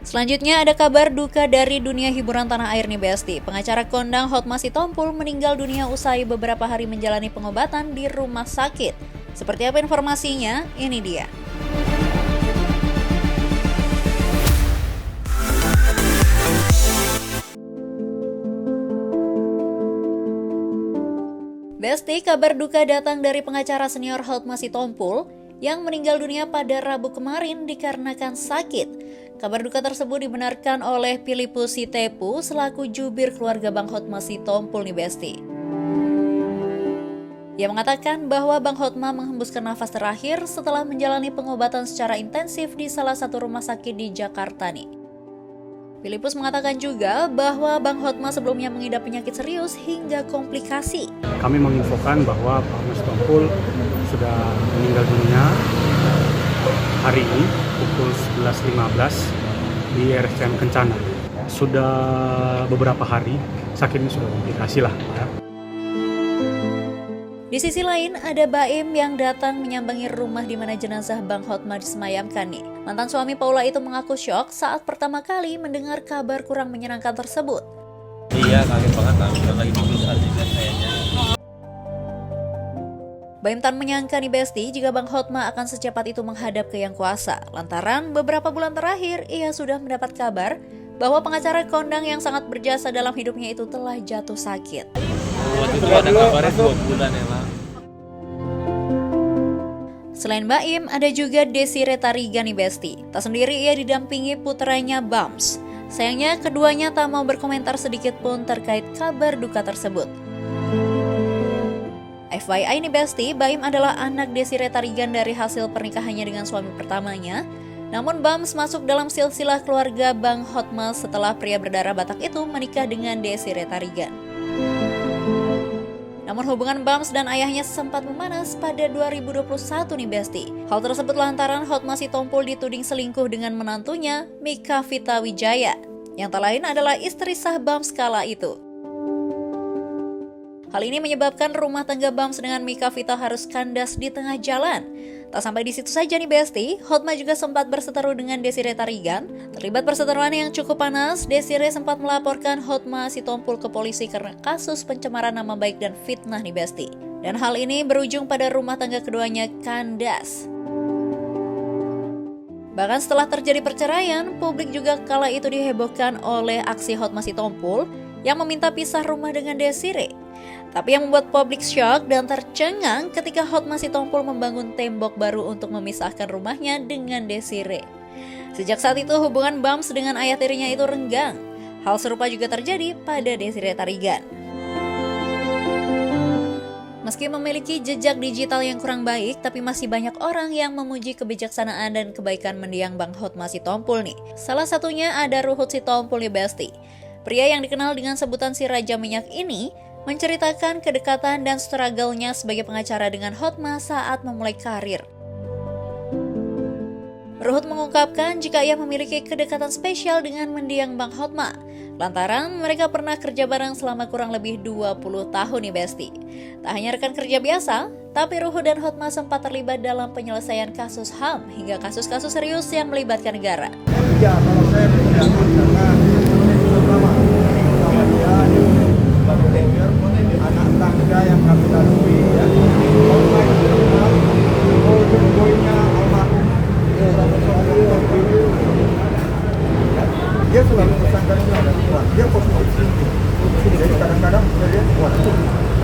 Selanjutnya ada kabar duka dari dunia hiburan tanah air nih Besti. Pengacara kondang Hotma Sitompul meninggal dunia usai beberapa hari menjalani pengobatan di rumah sakit. Seperti apa informasinya? Ini dia. Besti, kabar duka datang dari pengacara senior Hotma Sitompul yang meninggal dunia pada Rabu kemarin dikarenakan sakit. Kabar duka tersebut dibenarkan oleh Filipus Sitepu selaku jubir keluarga Bang Hotma Sitompul nih Besti. Ia mengatakan bahwa Bang Hotma menghembuskan nafas terakhir setelah menjalani pengobatan secara intensif di salah satu rumah sakit di Jakarta nih. Filipus mengatakan juga bahwa Bang Hotma sebelumnya mengidap penyakit serius hingga komplikasi. Kami menginfokan bahwa Bang Hotma Sitompul sudah meninggal dunia hari ini pukul 11.15 di RSCM Kencana. Sudah beberapa hari sakitnya sudah komplikasi lah. Ya. Di sisi lain, ada Baim yang datang menyambangi rumah di mana jenazah Bang Hotma disemayamkan nih. Mantan suami Paula itu mengaku syok saat pertama kali mendengar kabar kurang menyenangkan tersebut. Iya, kaget banget lagi besar juga kayaknya. Baim tan menyangka nih Besti jika Bang Hotma akan secepat itu menghadap ke Yang Kuasa. Lantaran beberapa bulan terakhir ia sudah mendapat kabar bahwa pengacara kondang yang sangat berjasa dalam hidupnya itu telah jatuh sakit. Waktu itu ada kabarnya 2 bulan yang lalu. Selain Baim, ada juga Desire Tarigan nih Besti. Tak sendiri ia didampingi putranya Bams. Sayangnya keduanya tak mau berkomentar sedikit pun terkait kabar duka tersebut. FYI nih Besti, Baim adalah anak Desire Tarigan dari hasil pernikahannya dengan suami pertamanya. Namun Bams masuk dalam silsilah keluarga Bang Hotma setelah pria berdarah Batak itu menikah dengan Desire Tarigan. Namun hubungan Bams dan ayahnya sempat memanas pada 2021 nih Besti. Hal tersebut lantaran Hotma Sitompul dituding selingkuh dengan menantunya, Mika Vita Wijaya, yang tak lain adalah istri sah Bams kala itu. Hal ini menyebabkan rumah tangga Bams dengan Mika Vita harus kandas di tengah jalan. Tak sampai di situ saja nih Besti, Hotma juga sempat berseteru dengan Desire Tarigan. Terlibat perseteruan yang cukup panas, Desire sempat melaporkan Hotma Sitompul ke polisi karena kasus pencemaran nama baik dan fitnah nih Besti. Dan hal ini berujung pada rumah tangga keduanya kandas. Bahkan setelah terjadi perceraian, publik juga kala itu dihebohkan oleh aksi Hotma Sitompul yang meminta pisah rumah dengan Desire. Tapi yang membuat publik syok dan tercengang ketika Hotma Sitompul membangun tembok baru untuk memisahkan rumahnya dengan Desire. Sejak saat itu hubungan Bams dengan ayah tirinya itu renggang. Hal serupa juga terjadi pada Desire Tarigan. Meski memiliki jejak digital yang kurang baik, tapi masih banyak orang yang memuji kebijaksanaan dan kebaikan mendiang Bang Hotma Sitompul nih. Salah satunya ada Ruhut Sitompul nih Besti. Pria yang dikenal dengan sebutan si Raja Minyak ini menceritakan kedekatan dan struggle-nya sebagai pengacara dengan Hotma saat memulai karir. Ruhut mengungkapkan jika ia memiliki kedekatan spesial dengan mendiang Bang Hotma, lantaran mereka pernah kerja bareng selama kurang lebih 20 tahun nih Besti. Tak hanya rekan kerja biasa, tapi Ruhut dan Hotma sempat terlibat dalam penyelesaian kasus HAM hingga kasus-kasus serius yang melibatkan negara. Ya, kalau saya punya karena anak tangga yang kami lalui ya, poinnya almarhum dia selalu pesankan ada Tuhan, dia positif thinking. Jadi kadang-kadang saya lihat waduh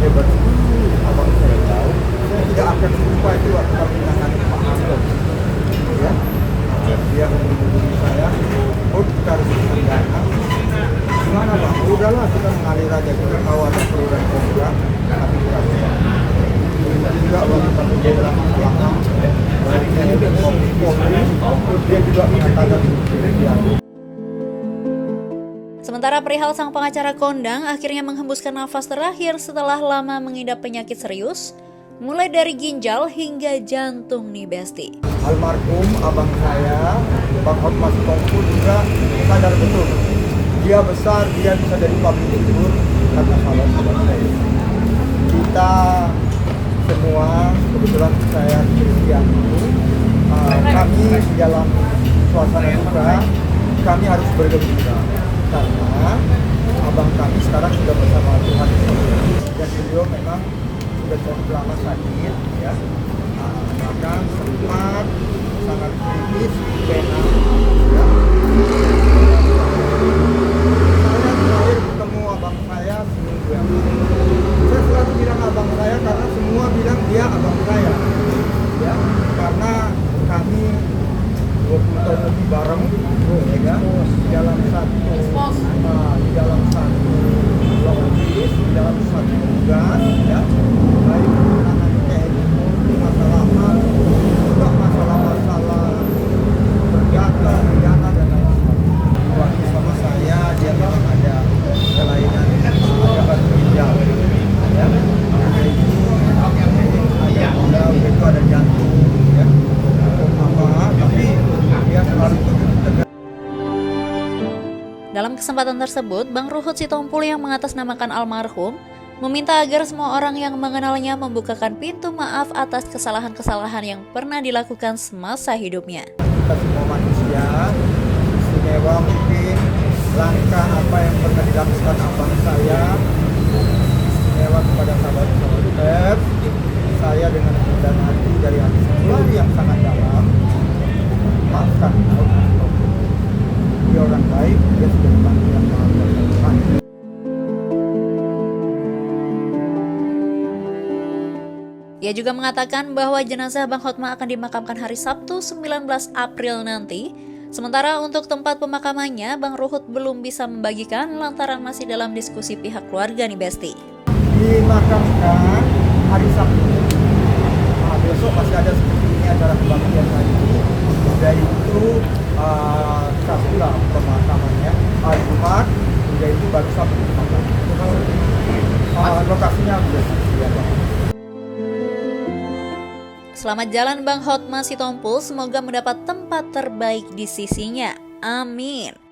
hebat, abang saya tahu saya tidak akan lupa itu waktu kami menangani Pak Harto ya, dia menghubungi saya, kita harus bersandana. Gimana Bang? Udahlah kita mengalir aja, kita tahu ada pro dan kontra, tapi kita juga waktu kami dalam belakang dia juga mengatakan Sementara perihal sang pengacara kondang akhirnya menghembuskan nafas terakhir setelah lama mengidap penyakit serius, mulai dari ginjal hingga jantung nih Besti. Almarhum abang saya, Bang Hotma Sitompul juga sadar betul. Dia besar, dia bisa jadi public figure karena sahabat-sahabat saya. Kita semua, kebetulan saya Kristian itu, kami di dalam suasana duka kami harus bergembira karena abang kami sekarang sudah bersama Tuhan Yesus dan beliau memang sudah cukup lama sakit ya. Bahkan sempat sangat kritis pena ya. Saya terakhir ketemu abang saya seminggu yang lalu. Saya selalu bilang abang saya karena semua bilang dia abang saya ya, karena kami 20 tahun lebih bareng ya kan, di dalam satu office, di dalam satu tugas ya, baik menangani TNI masalah juga masalah perdata, pidana dan lain sebagainya. Waktu sama saya dia memang ada kelainan, ada batu ginjal ya, ada gula, itu ada jantung ya, tapi dia selalu tegas. Dalam kesempatan tersebut, Bang Ruhut Sitompul yang mengatasnamakan almarhum meminta agar semua orang yang mengenalnya membukakan pintu maaf atas kesalahan-kesalahan yang pernah dilakukan semasa hidupnya. Kita semua manusia, istimewa mungkin langkah apa yang pernah dilakukan abang saya, istimewa kepada sahabat-sahabat pers, saya dengan kerendahan hati dari hati nurani yang sangat dalam, maafkan dia orang baik, dia sudah dipanggil yang Maha Kuasa Tuhan. Ia juga mengatakan bahwa jenazah Bang Hotma akan dimakamkan hari Sabtu 19 April nanti. Sementara untuk tempat pemakamannya, Bang Ruhut belum bisa membagikan lantaran masih dalam diskusi pihak keluarga nih Besti. Dimakamkan hari Sabtu. Nah, besok masih ada seperti ini acara kebaktian lagi, yaitu Sabtu lah pemakamannya, hari Jumat, yaitu baru Sabtu pemakaman. Lokasinya sudah siap. Selamat jalan Bang Hotma Sitompul, semoga mendapat tempat terbaik di sisinya. Amin.